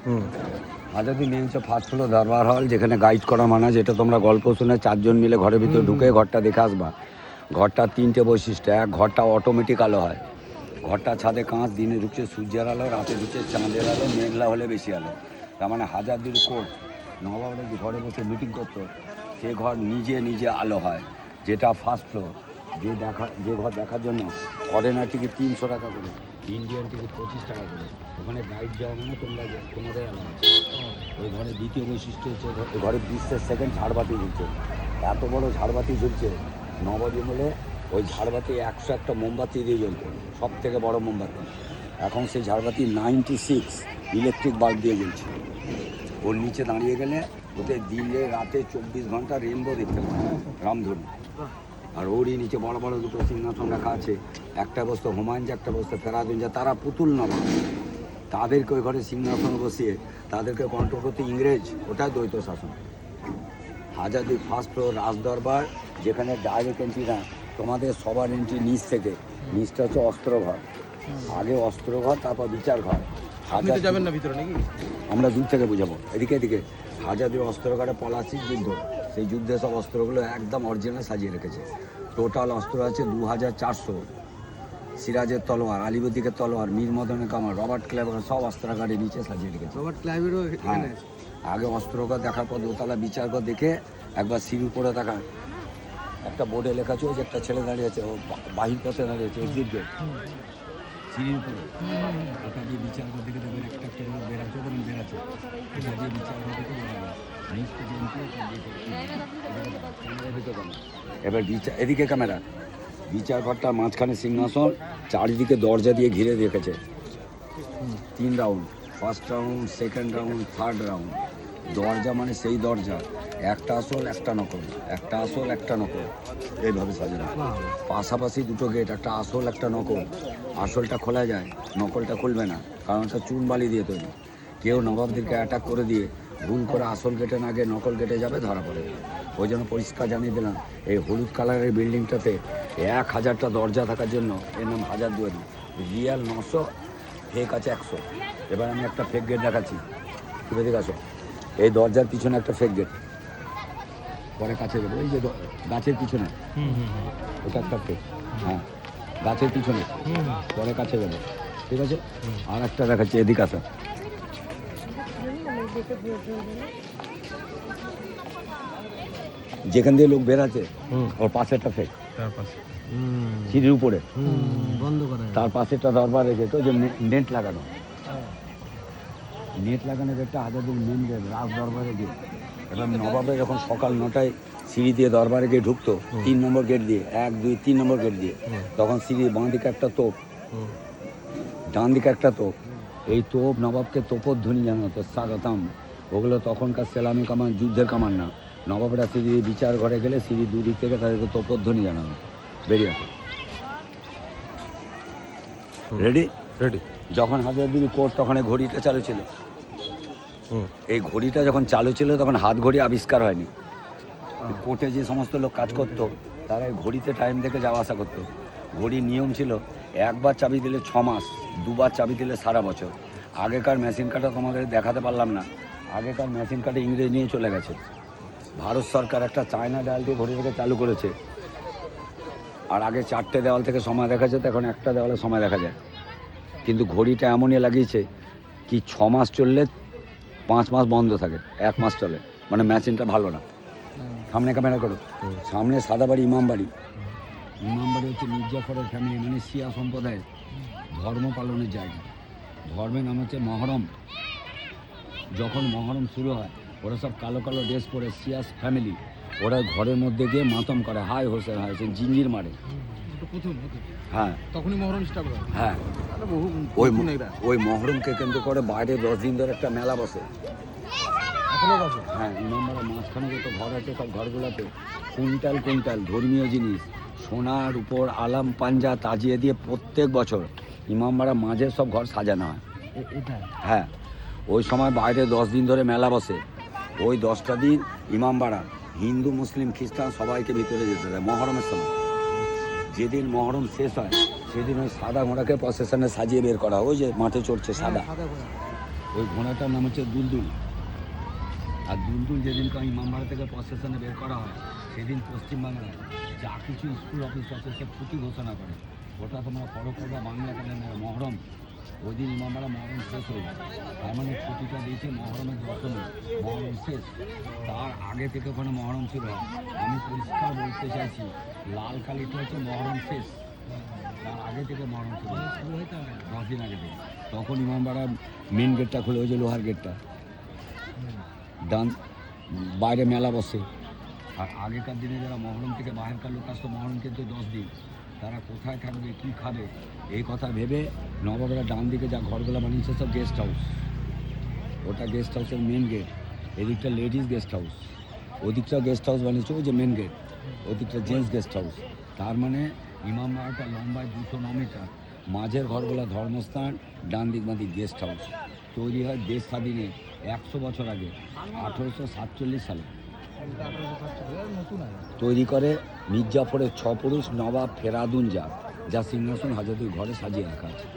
Hazarduari main হচ্ছে first floor দরবার হল, যেখানে গাইড করা মানা, যেটা তোমরা গল্প শুনে 4 জন মিলে ঘরের ভিতরে ঢুকে ঘরটা দেখে আসবা। ঘরটার 3টে বৈশিষ্ট্য। এক, ঘরটা অটোমেটিক আলো হয়। ঘরটা ছাদে কাঁচ, দিনে ঢুকছে সূর্যের আলো, রাতে ঢুকছে চাঁদের আলো, মেঘলা হলে বেশি আলো। তার মানে হাজারদুয়ারি কোর্ট নবাবরা যে ঘরে বসে মিটিং করতো, সে ঘর নিজে নিজে আলো হয়, যেটা ফার্স্ট ফ্লোর। যে ঘর দেখার জন্য ফরেনার টিকিট 300 টাকা করে, ইন্ডিয়ান টিকিট 25 টাকা করে। ওখানে গাইড যাওয়া মানে তোমাদের আলো আছে। ওই ঘরের দ্বিতীয় বৈশিষ্ট্য হচ্ছে ওই ঘরের বিশ্বের সেকেন্ড ঝাড়বাতি ঝুলছে। এত বড় ঝাড়বাতি ঝুলছে, নবজীবনে ওই ঝাড়বাতি 101টা মোমবাতি দিয়ে জ্বলতো, সব থেকে বড় মোমবাতি। এখন সেই ঝাড়বাতি 96 ইলেকট্রিক বাল্ব দিয়ে জ্বলছে। ওর নিচে দাঁড়িয়ে গেলে ওতে দিনে রাতে 24 ঘন্টা রেনবো দেখতে পাবে, রামধনু। আর ওরই নিচে বড় বড় দুটো সিংহাসন রাখা আছে, একটা বসতো হুমায়ুন, একটা বসতো ফেরাদুন, যা তারা পুতুল নবাব। তাদেরকে ওই ঘরে সিংহাসন বসিয়ে তাদেরকে কন্ট্রোল করতে ইংরেজ, ওটাই দ্বৈত শাসন। হাজারদুয়ারি ফার্স্ট ফ্লোর রাজদরবার, যেখানে ডাইরেক্ট এন্ট্রি না, তোমাদের সবার এন্ট্রি নিচ থেকে। নিচটা হচ্ছে অস্ত্রঘর, আগে অস্ত্রঘর, তারপর বিচার ঘর। যাবেন না ভিতরে নাকি? আমরা দূর থেকে বুঝাবো। এদিকে হাজারদুয়ারি অস্ত্রঘরে পলাশির যুদ্ধ, সেই যুদ্ধে সব অস্ত্রগুলো একদম অরিজিনাল সাজিয়ে রেখেছে। টোটাল অস্ত্র আছে 2400। সিরাজের তলোয়ার, আলিবর্দির তলোয়ার, মীর মদনের কামান, রবার্ট ক্লাইভের সব অস্ত্রাগারের নিচে সাজিয়ে রেখেছে। রবার্ট ক্লাইভেরও হ্যাঁ, আগে অস্ত্রঘর দেখার পর দোতলা বিচারঘর দেখে একবার সিঁড়ি উপরে দেখা, একটা বোর্ডে লেখা আছে, ওই যে একটা ছেলে দাঁড়িয়ে আছে, ও বাহির পথে দাঁড়িয়ে আছে, এক্সিট গেট, সিঁড়ির উপরে। ওটা দিয়ে বিচারঘর দেখে দেখবেন একটা একটা করে বেরাচ্ছে, ওখানে বেরাচ্ছে, ওটা দিয়ে বিচারঘর দেখে বেরাবে। এবার এদিকে ক্যামেরা, বিচার ঘরটা মাঝখানে সিংহাসন, চারিদিকে দরজা দিয়ে ঘিরে রেখেছে। 3 round, first round, second round, third round. দরজা মানে সেই দরজা, একটা আসল একটা নকল, একটা আসল একটা নকল, এইভাবে সাজানো। পাশাপাশি দুটো গেট, একটা আসল একটা নকল। আসলটা খোলা যায়, নকলটা খুলবে না, কারণ ওটা চুন বালি দিয়ে তৈরি। কেউ নবাবদেরকে অ্যাটাক করে দিয়ে ভুল করে আসল গেটে না গিয়ে নকল গেটে যাবে, ধরা পড়ে। ওই জন্য পরিষ্কার জানিয়ে দিলাম, এই হলুদ কালারের বিল্ডিংটাতে 1000টা দরজা থাকার জন্য এর নাম হাজারদুয়ারি। রিয়াল 900, ফেক আছে 100। এবার আমি একটা ফেক গেট দেখাচ্ছি, তুমি দেখে আসো। এই দরজার পিছনে একটা ফেক গেট, পরে কাছে যাবো, এই যে গাছের পিছনে, ওটা একটা ফেক। হ্যাঁ, গাছের পিছনে, পরে কাছে যাবো, ঠিক আছে। আর একটা দেখাচ্ছি, এদিকে আসা। যেখান দিয়ে লোক বেরাচ্ছে ওর পাশেরটা ফেক, সিঁড়ির উপরে বন্ধ করে, তার পাশেরটা দরবার রেখে তো, যে নেট লাগানো, নেট লাগানো গেটটা হাজারদুয়ারি মেন গেট, রাজ দরবারে গেট। এবার নবাবে যখন সকাল 9টায় সিঁড়ি দিয়ে দরবারে গিয়ে ঢুকতো, 3 নম্বর গেট দিয়ে, 1, 2, 3 নম্বর গেট দিয়ে, তখন সিঁড়ি বাঁ দিকে একটা তোপ, ডান দিকে একটা তোপ। এই তোপ নবাবকে তোপধ্বনি জানাতো, স্বাগতম। ওগুলো তখনকার সেলামি কামান, যুদ্ধের কামান না। নবাবরা সিঁড়ি বিচার ঘরে গেলে সিঁড়ি দুদিক থেকে তাদেরকে তোপধ্বনি জানানো, বেরিয়ে আসে। রেডি? রেডি। যখন হাজারদুয়ারি কোর্ট, তখন এই ঘড়িটা চালু ছিল। এই ঘড়িটা যখন চালু ছিল তখন হাত ঘড়ি আবিষ্কার হয়নি। কোর্টে যে সমস্ত লোক কাজ করতো, তারা এই ঘড়িতে টাইম দেখে যাওয়া আসা করতো। ঘড়ির নিয়ম ছিল, একবার চাবি দিলে 6 মাস, দুবার চাবি দিলে সারা বছর। আগেকার মেশিন কাটা তোমাদের দেখাতে পারলাম না, আগেকার মেশিন কাটা ইংরেজ নিয়ে চলে গেছে। ভারত সরকার একটা চায়না ডায়াল দিয়ে ঘড়িটাকে চালু করেছে। আর আগে 4টে দেওয়াল থেকে সময় দেখা যেত, এখন একটা দেওয়ালে সময় দেখা যায়। কিন্তু ঘড়িটা এমনই লাগিয়েছে কি 6 মাস চললে 5 মাস বন্ধ থাকে, 1 মাস চলে, মানে মেশিনটা ভালো না। সামনে ক্যামেরা করো, সামনে সাদা বাড়ি, ইমাম বাড়ি। ইমাম বাড়ি হচ্ছে মির্জাফরের ফ্যামিলি, মানে শিয়া সম্প্রদায়ের ধর্ম পালনের জায়গা। ধর্মের নাম হচ্ছে মহরম। যখন মহরম শুরু হয়, ওরা সব কালো কালো ড্রেস পরে, শিয়াস ফ্যামিলি, ওরা ঘরের মধ্যে গিয়ে মাতম করে, হায় হোসেন হায় হোসেন, জিঞ্জির মারে। হ্যাঁ, তখনই মহরম স্টার্ট হয়। হ্যাঁ, ওই মহরমকে কেন্দ্র করে বাইরে 10 দিন ধরে একটা মেলা বসে। হ্যাঁ, ইমামবাড়ার মাঝখানে যত ঘর আছে, সব ঘরগুলোতে কুইন্টাল কুইন্টাল ধর্মীয় জিনিস, সোনার উপর আলাম পাঞ্জা তাজিয়ে দিয়ে প্রত্যেক বছর ইমামবাড়ার মাঝে সব ঘর সাজানো হয়। হ্যাঁ, ওই সময় বাইরে 10 দিন ধরে মেলা বসে। ওই 10টা দিন ইমামবাড়া হিন্দু, মুসলিম, খ্রিস্টান সবাইকে ভিতরে যেতে দেয় মহরমের সময়। যেদিন মহরম শেষ হয় সেদিন ওই সাদা ঘোড়াকে প্রসেশনে সাজিয়ে বের করা হয়, ওই যে মাঠে চড়ছে সাদা, ওই ঘোড়াটার নাম হচ্ছে দুলদুল। আর দুলদুল যেদিনকে ইমামবাড়া থেকে প্রসেশনে বের করা হয় সেদিন পশ্চিমবাংলায় যা কিছু স্কুল অফিস আছে সে ছুটি ঘোষণা করে। ওটা তোমরা ফলো করবা বাংলা ক্যালেন্ডারে মহরম। ওই দিন ইমামবাড়া মহরম শেষ হয়ে যায়, তার মানে ছুটিটা দিয়েছে মহরমের দশমী, মহরম শেষ। তার আগে থেকে ওখানে মহরম ছিল। আমি পরিষ্কার বলতে চাইছি লাল কালিটা হচ্ছে মহরম শেষ, তার আগে থেকে মহরম ছিল 10 দিন আগে থেকে। তখন ইমামবাড়া মেন গেটটা খুলে, ওই যে লোহার গেটটা, ডান বাইরে মেলা বসে। আর আগেকার দিনে যারা মহরম থেকে বাহিরকার লোক আসতো, মহরম কিন্তু 10 দিন, তারা কোথায় থাকবে কী খাবে এই কথা ভেবে নবাবেরা ডান দিকে যা ঘরগুলো বানিয়েছে সব গেস্ট হাউস। ওটা গেস্ট হাউসের মেন গেট, এদিকটা লেডিস গেস্ট হাউস, ওদিকটাও গেস্ট হাউস বানিয়েছে, ওই যে মেন গেট, ওদিকটা জেন্টস গেস্ট হাউস। তার মানে ইমামবাড়াটা লম্বায় 209 মিটার, মাঝের ঘরগুলো ধর্মস্থান, ডান দিক বাঁ দিক গেস্ট হাউস। তৈরি হয় দেশ স্বাধীনের 100 বছর আগে, 1847 সালে তৈরি করে মির্জাফরের 6 পুরুষ নবাব ফেরাদুন যা সিংহাসন হাজারদুই ঘরে সাজিয়ে রাখা আছে।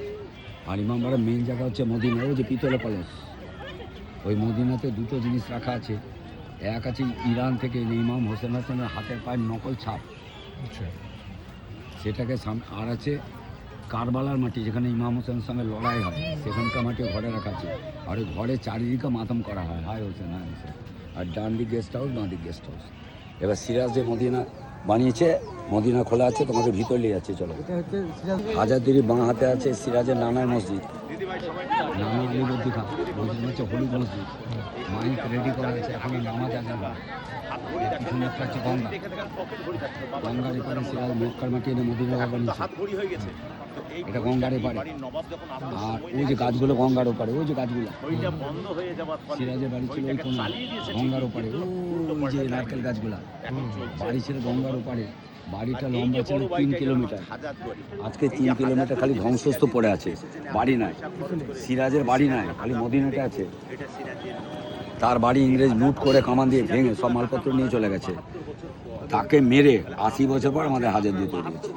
আর ইমামবাড়ার মেন জায়গা হচ্ছে মদিনা, ওই যে পিতলে কলস, ওই মদিনাতে দুটো জিনিস রাখা আছে। এক আছে ইরান থেকে ইমাম হোসেন হাসানের হাতের পায়ের নকল ছাপ, সেটাকে আর আছে কারবালার মাটি, যেখানে ইমাম হোসেনের সঙ্গে লড়াই হয় সেখানকার মাটি ঘরে রাখা আছে। আর ওই ঘরে চারিদিকে মাতম করা হয়, হায় হোসেন হায় হোসেন। আর ডান দিক গেস্ট হাউস, বাঁ দিক গেস্ট হাউস। এবার সিরাজ যে মদিনা বানিয়েছে, মদিনা খোলা আছে, তোমাদের ভিতর নিয়ে যাচ্ছে চলো। হাজারদুয়ারি বাঁ হাতে আছে সিরাজের নানার মসজিদ, নানা আলিবর্দি খান, মসজিদ হচ্ছে হলুদ মসজিদ। মাইক রেডি করা আছে, এখনো নামাজ আজান হয়। পিছনে একটা হচ্ছে গঙ্গা, গঙ্গার এপারে সিরাজ মক্কার মাটি এনে মদিনা বানিয়েছে, এটা গঙ্গার এপারে। আর ওই যে গাছগুলো গঙ্গার ওপারে, ওই যে গাছগুলো সিরাজের বাড়ি ছিল ওই কোনো গঙ্গার ওপারে, ওই যে নারকেল গাছগুলা বাড়ি ছিল গঙ্গার ওপারে। বাড়িটা লম্বা ছিল 3 কিলোমিটার, আজকে 3 কিলোমিটার খালি ধ্বংসস্ত পড়ে আছে, বাড়ি নাই। সিরাজের বাড়ি নাই, খালি মদিনাটা আছে। তার বাড়ি ইংরেজ লুট করে কামান দিয়ে ভেঙে সব মালপত্র নিয়ে চলে গেছে। তাকে মেরে 80 বছর পর আমাদের হাজারদুয়ারি তৈরি হয়েছে।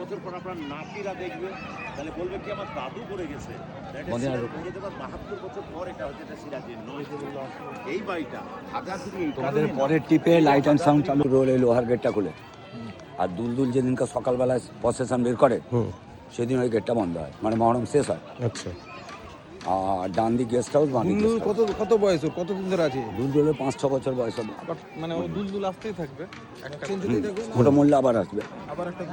তোমাদের পরের টিপে লাইট অ্যান্ড সাউন্ড চালু রোল, এই লোহার গেটটা খুলে। আর দুলদুল যেদিনকে সকালবেলায় প্রসেশন বের করে সেদিন ওই গেটটা বন্ধ হয়, মানে মহরম শেষ হয়। আচ্ছা, আর ডান দিক গেস্ট হাউস, বাঁ দিক দুলদুল কত বয়স ওর, কতদিন ধরে আছে? দুলদুলের 5-6 বছর বয়স হবে। আবার মানে ও দুলদুল আসতেই থাকবে, ওটা মূল্য আবার আসবে। আবার একটা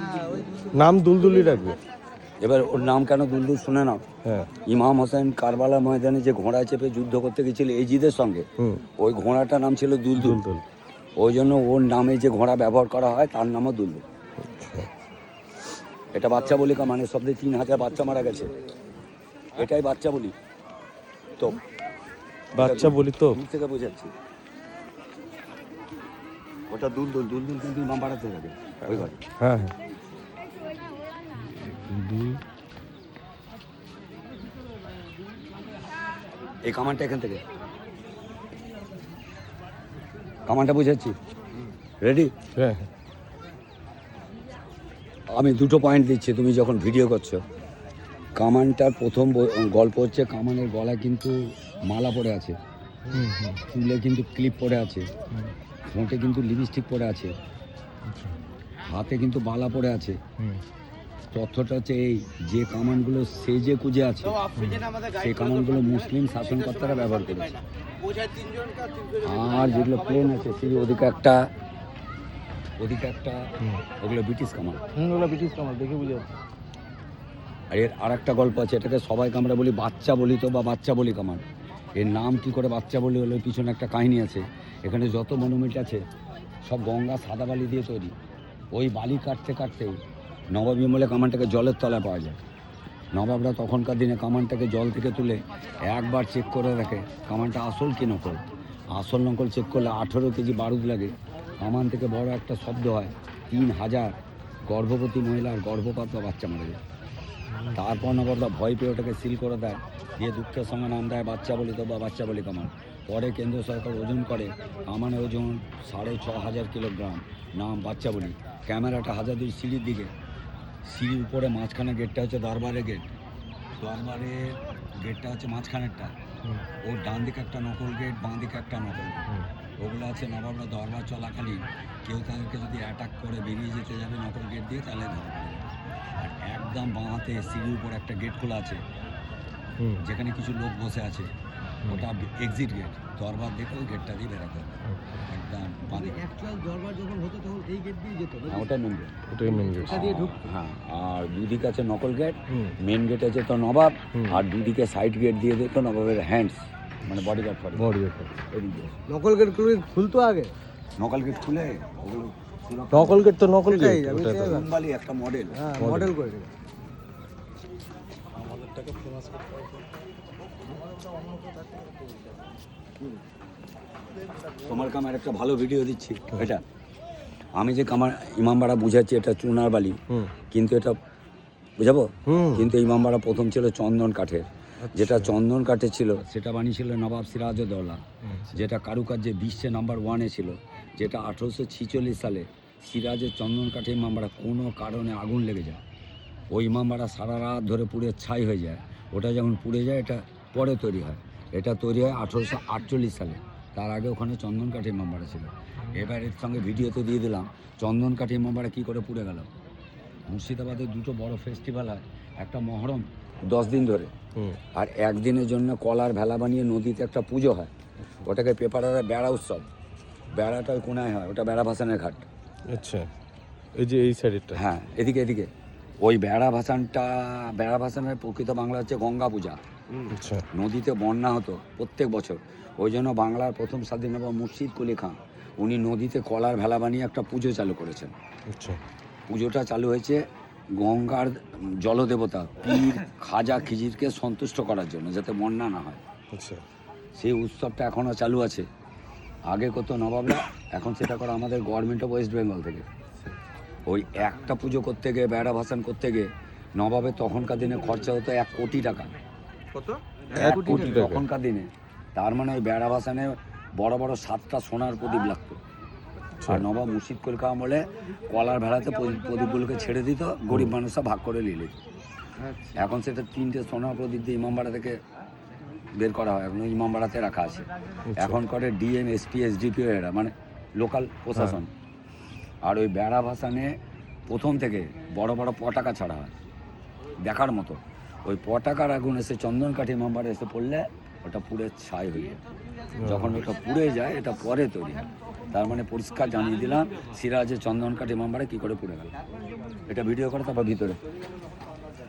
নাম দুলদুলি রাখবে। এবার ওর নাম কেন দুলদুল শুনে নাও। হ্যাঁ, ইমাম হোসেন কারবালা ময়দানে যে ঘোড়ায় চেপে যুদ্ধ করতে গেছিল এজিদের সঙ্গে, ওই ঘোড়াটার নাম ছিল দুলদুল। ওই জন্য ওর নামে যে ঘোড়া ব্যবহার করা হয় তার নামও দুলদুল। এটা বাচ্চা বলি মানে শব্দে 3000 বাচ্চা মারা গেছে, এটাই বাচ্চা বলি। তো বাচ্চা বলি তো দূর থেকে বোঝাচ্ছি, ওটা দুলদুল। দুলদুল কিন্তু ইমাম বাড়াতে থাকে ওই ঘরে। হ্যাঁ হ্যাঁ, দুলদুল। এই কামানটা এখান থেকে, কামানটা বুঝাচ্ছি, রেডি? হ্যাঁ হ্যাঁ, আমি দুটো পয়েন্ট দিচ্ছি, তুমি যখন ভিডিও করছো। কামানটার প্রথম গল্প হচ্ছে কামানের গলায় কিন্তু মালা পড়ে আছে, চুলে কিন্তু ক্লিপ পড়ে আছে, ঠোঁটে কিন্তু লিপস্টিক পড়ে আছে, হাতে কিন্তু বালা পড়ে আছে। তথ্যটা হচ্ছে এই, যে কামানগুলো সেজে কুজে আছে সেই কামানগুলো মুসলিম শাসনকর্তারা ব্যবহার করেছে। আর যেগুলো প্লেন আছে সেই ওদিকে একটা ওগুলো ব্রিটিশ কামান। ওগুলো ব্রিটিশ কামাল, দেখে বুঝে যাচ্ছে। আর এর আর একটা গল্প আছে, এটাকে সবাইকে আমরা বলি বাচ্চা বলি তো, বা বাচ্চা বলি কামান। এর নাম কী করে বাচ্চা বলি হলো, পিছনে একটা কাহিনী আছে। এখানে যত মনুমেন্ট আছে সব গঙ্গা সাদা বালি দিয়ে তৈরি। ওই বালি কাটতে কাটতেই নবাবী আমলে কামানটাকে জলের তলায় পাওয়া যায়। নবাবরা তখনকার দিনে কামানটাকে জল থেকে তুলে একবার চেক করে রাখে কামানটা আসল কি নকল। আসল নকল চেক করলে 18 কেজি বারুদ লাগে। কামান থেকে বড় একটা শব্দ হয়, 3000 গর্ভবতী মহিলার গর্ভপাত বা বাচ্চা মারা যায়। তারপর নবাবরা ভয় পেয়ে ওটাকে সিল করে দেয়, দিয়ে দুঃখের সঙ্গে নাম দেয় বাচ্চা বলি তো বা বাচ্চা বলি কামান। পরে কেন্দ্র সরকার ওজন করে, কামানের ওজন 6500 কিলোগ্রাম, নাম বাচ্চা বলি। ক্যামেরাটা হাজারদুয়ারি সিঁড়ির দিকে, সিঁড়ির উপরে মাঝখানে গেটটা হচ্ছে দরবারের গেট, দরবারের গেটটা হচ্ছে মাঝখানেরটা, ওর ডান দিকে একটা নকল গেট, বাঁ দিকে একটা নকল গেট। ওগুলো আছে নবাবরা দরবার চলাকালীন কেউ তাদেরকে যদি অ্যাটাক করে বেরিয়ে যেতে যাবে নকল গেট দিয়ে, তাহলে ধরা পড়ে যাবে। আর একদম বাঁ হাতে সিঁড়ির উপর একটা গেট খোলা আছে, যেখানে কিছু লোক বসে আছে, ওটা এক্সিট গেট। দরবার দেখে ওই গেটটা দিয়ে বেরোতে হবে একদম বাঁ দিকে। অ্যাকচুয়াল দরবার যখন হতো তখন এই গেট দিয়ে যেত হ্যাঁ, ওটা মেন গেট। ওটাই মেন গেট। এটা দিয়ে ঢুকতো। হ্যাঁ, আর দুদিকে আছে নকল গেট। মেন গেট আছে তো নবাব, আর দুদিকে সাইড গেট দিয়ে দিত নবাবের হ্যান্ডস, মানে বডিগার্ড ফর বড়ি এদিকে। নকল গেট খুলতো আগে। নকল গেট খুলে ওগুলো নকল গেট তো নকল সেটাই, গেট আমি ওটা তো। সেটাই কোম্পানি একটা মডেল। হ্যাঁ, মডেল করে দিল। তোমার কামার একটা ভালো ভিডিও দিচ্ছি। এটা আমি যে কামার ইমামবাড়া বুঝাচ্ছি, এটা চুনার বালি, কিন্তু এটা বুঝাবো। কিন্তু ইমামবাড়া প্রথম ছিল চন্দন কাঠের। যেটা চন্দন কাঠে ছিল সেটা বানিয়েছিল নবাব সিরাজউদ্দৌলা, যেটা কারুকার্যে বিশ্বে নাম্বার 1-এ ছিল। যেটা 1846 সালে সিরাজের চন্দন কাঠে ইমামবাড়া কোনো কারণে আগুন লেগে যায়, ওই ইমামবাড়া সারা রাত ধরে পুড়ে ছাই হয়ে যায়। ওটা যখন পুড়ে যায়, এটা পরে তৈরি হয়। এটা তৈরি হয় 1848 সালে। তার আগে ওখানে চন্দন কাঠে ইমামবাড়া ছিল। এবার এর সঙ্গে ভিডিও তো দিয়ে দিলাম, চন্দন কাঠে ইমামবাড়া কী করে পুড়ে গেল। মুর্শিদাবাদে দুটো বড় ফেস্টিভ্যাল হয়, একটা মহরম 10 দিন ধরে, আর একদিনের জন্য কলার ভেলা বানিয়ে নদীতে একটা পুজো হয়। ওটাকে পেপারারে বেড়া উৎসব। বেড়াটা ওই কোনায় হয়, ওটা বেড়া ভাসানের ঘাট। আচ্ছা, এই যে এই সাইডটা। হ্যাঁ, এদিকে ওই বেড়া ভাসানের প্রকৃত বাংলা হচ্ছে গঙ্গা পূজা। আচ্ছা, নদীতে বন্যা হতো প্রত্যেক বছর, ওই জন্য বাংলার প্রথম স্বাধীনতা মুর্শিদ কুলি খান উনি নদীতে কলার ভেলা বানিয়ে একটা পুজো চালু করেছেন। আচ্ছা, পুজোটা চালু হয়েছে গঙ্গার জলদেবতা পীর খাজা খিজিরকে সন্তুষ্ট করার জন্য, যাতে বন্যা না হয়। আচ্ছা। সেই উৎসবটা এখনও চালু আছে। আগে কত নবাবরা, এখন সেটা করা আমাদের গভর্নমেন্ট অফ ওয়েস্ট বেঙ্গল থেকে। ওই একটা পুজো করতে গিয়ে, বেড়া ভাসান করতে গিয়ে নবাবের তখনকার দিনে খরচা হতো 1 কোটি টাকা। কত? 1 কোটি তখনকার দিনে। তার মানে ওই বেড়া ভাসানে বড় বড় 7টা সোনার প্রদীপ লাগতো। আর নবাব মুর্শিদ কুলি খান বলে কলার ভেড়াতে প্রদীপগুলোকে ছেড়ে দিত, গরিব মানুষরা ভাগ করে নিয়ে নিত। এখন সেটা 3টে সোনার প্রদীপ দিয়ে ইমামবাড়া থেকে বের করা হয়, এখন ইমামবাড়াতে রাখা আছে। এখন করে ডিএম, এসপি, এসডিপিও, এরা মানে লোকাল প্রশাসন। আর ওই বেড়া ভাসানে প্রথম থেকে বড় বড় পটাকা ছাড়া হয় দেখার মতো। ওই পটাকার আগুন এসে চন্দন কাঠি ইমামবাড়া এসে পড়লে ওটা পুড়ে ছাই হয়ে যায়। যখন ওটা পুড়ে যায়, এটা পরে তৈরি হয়। তার মানে পরিষ্কার জানিয়ে দিলাম সিরাজের চন্দন কাঠি ইমামবাড়া কী করে পুড়ে গেল। এটা ভিডিও করে তারপর ভিতরে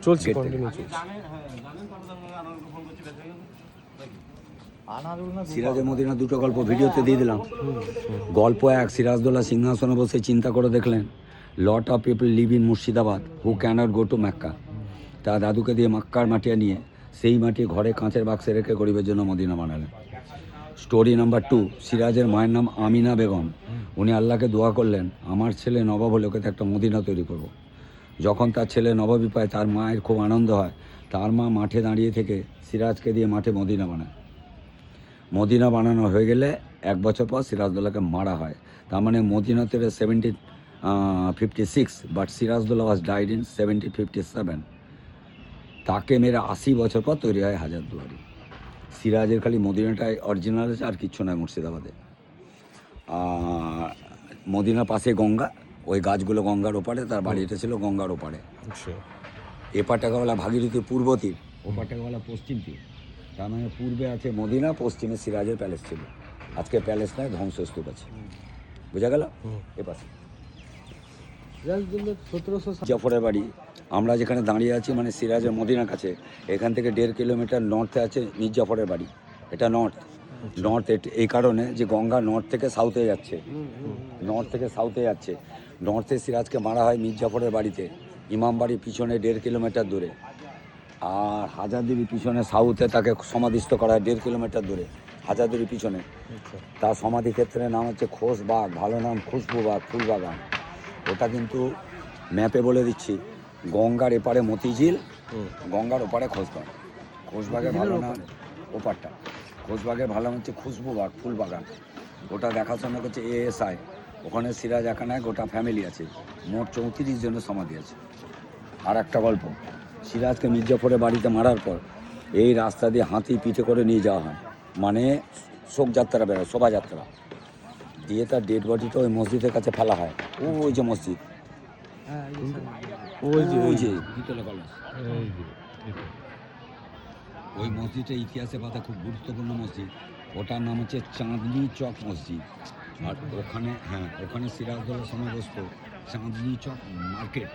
চলছে, গেট থেকে। কন্টিনিউ চলছে। সিরাজের মদিনা দুটো গল্প ভিডিওতে দিয়ে দিলাম। গল্প 1, সিরাজদৌল্লা সিংহাসনে বসে চিন্তা করে দেখলেন, lot of people live in Murshidabad who cannot go to Mecca. তার দাদুকে দিয়ে মক্কার মাটি নিয়ে সেই মাটি ঘরে কাঁচের বাক্সে রেখে গরিবের জন্য মদিনা বানালেন। স্টোরি নাম্বার 2, সিরাজের মায়ের নাম আমিনা বেগম। উনি আল্লাহকে দোয়া করলেন, আমার ছেলে নবাব হলে ওকে একটা মদিনা তৈরি করব। যখন তার ছেলে নবাবী পায়, তার মায়ের খুব আনন্দ হয়। তার মা মাঠে দাঁড়িয়ে থেকে সিরাজকে দিয়ে মাঠে মদিনা বানায়। মদিনা বানানো হয়ে গেলে 1 বছর পর সিরাজদৌল্লাকে মারা হয়। তার মানে মদিনাতে 1756, but Siraj-ud-Daulah was died in 1757। তাকে মেরে 80 বছর পর তৈরি হয় হাজারদুয়ারি। সিরাজের খালি মদিনাটাই অরিজিনাল আছে, আর কিচ্ছু নয় মুর্শিদাবাদে। আর মদিনার পাশে গঙ্গা, ওই গাছগুলো গঙ্গার ওপারে, তার বাড়িটা ছিল গঙ্গার ওপারে। আচ্ছা, এপারটাকে বলা ভাগীরথীর পূর্ব তীর, ওপারটাকে বলা পশ্চিম তীর। তার মানে পূর্বে আছে মদিনা, পশ্চিমে সিরাজের প্যালেস ছিল। আজকে প্যালেস নয়, ধ্বংসস্তূপ আছে। বোঝা গেল? এপাশে জাফরের বাড়ি। আমরা যেখানে দাঁড়িয়ে আছি মানে সিরাজের মদিনার কাছে, এখান থেকে 1.5 কিলোমিটার নর্থে আছে মির্জাফরের বাড়ি। এটা নর্থ। এই কারণে যে গঙ্গা নর্থ থেকে সাউথে যাচ্ছে, নর্থে সিরাজকে মারা হয় মির্জাফরের বাড়িতে, ইমামবাড়ির পিছনে 1.5 কিলোমিটার দূরে। আর হাজারদুয়ারির পিছনে সাউথে তাকে সমাধিস্থ করা হয় 1.5 কিলোমিটার দূরে, হাজারদুয়ারির পিছনে। তার সমাধি ক্ষেত্রের নাম হচ্ছে খোশবাগ, ভালো নাম খুশবুবাগ, ফুলবাগান। ওটা কিন্তু ম্যাপে বলে দিচ্ছি, গঙ্গার এপারে মতিঝিল, গঙ্গার ওপারে খোশবাগ। খোশবাগের ভালো নাম ওপারটা, খোশবাগের ভালো নাম হচ্ছে খুশবুবাগ, ফুলবাগান। ওটা দেখাশোনা করছে ASI। ওখানে সিরাজ এখানায় গোটা ফ্যামিলি আছে, মোট 34 জনের সমাধি আছে। আর একটা গল্প, সিরাজকে মির্জাফরের বাড়িতে মারার পর এই রাস্তা দিয়ে হাতি পিঠে করে নিয়ে যাওয়া হয়, মানে শোকযাত্রা বেরোয়, শোভাযাত্রা দিয়ে তার ডেড বডিটা ওই মসজিদের কাছে ফেলা হয়। ওই যে মসজিদ, হ্যাঁ ওই যে দ্বিতলা কলস, এই যে এটা। ওই মসজিদটা ইতিহাসে পাতা খুব গুরুত্বপূর্ণ মসজিদ। ওটার নাম হচ্ছে চাঁদনি চক মসজিদ। আর ওখানে ওখানে সিরাজদৌল্লার সময় বসতো চাঁদনি চক মার্কেট।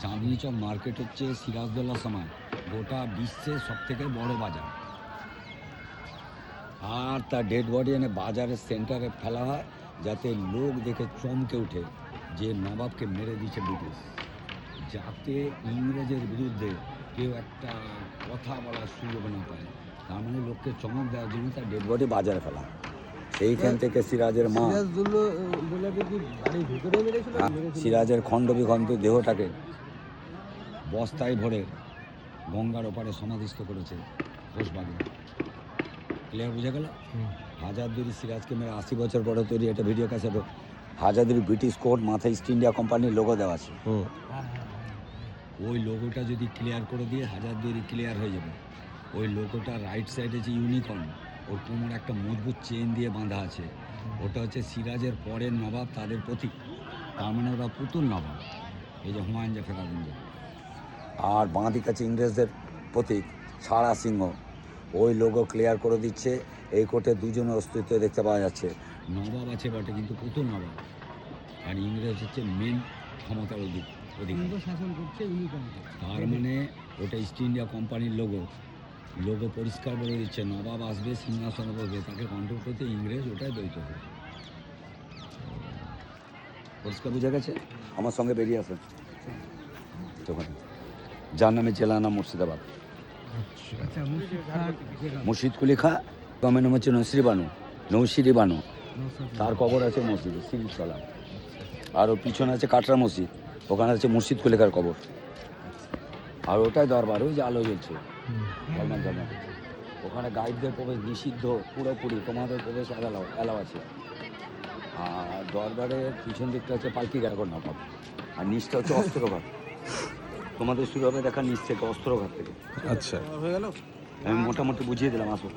চাঁদনি চক মার্কেট হচ্ছে সিরাজদৌল্লার সময় গোটা বিশ্বের সব থেকে বড় বাজার। আর তার ডেড বডি এনে বাজারের সেন্টারে ফেলা হয়, যাতে লোক দেখে চমকে ওঠে যে নবাবকে মেরে দিয়েছে ব্রিটিশ, যাতে ইংরেজের বিরুদ্ধে কেউ একটা কথা বলার সুযোগ না পায়। তার মানে লোককে চমক দেওয়ার জন্য তার ডেড বডি বাজারে ফেলা হয়। সেইখান থেকে সিরাজের মা, সিরাজদৌল্লাকে কি বাড়ির ভিতরে মেরেছিল? সিরাজের খণ্ড বিখণ্ড দেহটাকে বস্তায় ভরে গঙ্গার ওপারে সমাধিস্থ করেছে ঘোষবাগে। ক্লিয়ার বোঝা গেল? হাজারদুয়ারি সিরাজকে মেরে 80 বছর পরে তৈরি একটা video cassette. Hazarduari British court, মাথায় ইস্ট ইন্ডিয়া কোম্পানির লোগো দেওয়া আছে। ওই লোগোটা যদি ক্লিয়ার করে দিয়ে হাজারদুয়ারি ক্লিয়ার হয়ে যাবে। ওই লোগোটা রাইট সাইডে যে ইউনিকর্ন, ওর কোমরে একটা মজবুত চেন দিয়ে বাঁধা আছে, ওটা হচ্ছে সিরাজের পরের নবাব, তাদের প্রতীক। তার মানে ওরা পুতুল নবাব, এই যে হুমায়ুন জাফর আজম। আর বাঁ দিক আছে ইংরেজদের প্রতীক ছাড়া সিংহ। ওই লোগো ক্লিয়ার করে দিচ্ছে। এই কোর্টে দুজনের অস্তিত্ব দেখতে পাওয়া যাচ্ছে। নবাব আছে বটে, কিন্তু পুতুল নবাব। আর ইংরেজ হচ্ছে মেন ক্ষমতার অধিকার। শাসন করছে উনি কেমন? তার মানে ওটা ইস্ট ইন্ডিয়া কোম্পানির লোগো পরিষ্কার বলে দিচ্ছে নবাব আসবে, সিংহাসনে বসবে, তাকে কন্ট্রোল করতে ইংরেজ ওটাই দ্বৈত হবে। পরিষ্কার বোঝা গেছে? আমার সঙ্গে বেরিয়ে আসেন তখন, যার নামে জেলা নাম মুর্শিদাবাদ। আচ্ছা মুর্শিদ কুলি খা, আমার নাম হচ্ছে নৌশিরি বানু। তার কবর আছে মসজিদে সিরিজতলা। আর ওর পিছনে আছে কাটরা মসজিদ, ওখানে আছে মুর্শিদ কুলিকার কবর। আর ওটাই দরবার, ওই যে আলো জ্বলছে ওখানে গাইডদের প্রবেশ নিষিদ্ধ পুরোপুরি, তোমাদের প্রবেশ অ্যালাও আছে। আর দরবারের পিছন দিকটা হচ্ছে পালকি গাড়াঘর নবাব, আর নিচটা হচ্ছে অস্ত্রঘাট। তোমাদের শুরু হবে দেখা নিচ থেকে, অস্ত্রঘাট থেকে। আচ্ছা হয়ে গেল। আমি মোটামুটি বুঝিয়ে দিলাম, আসো।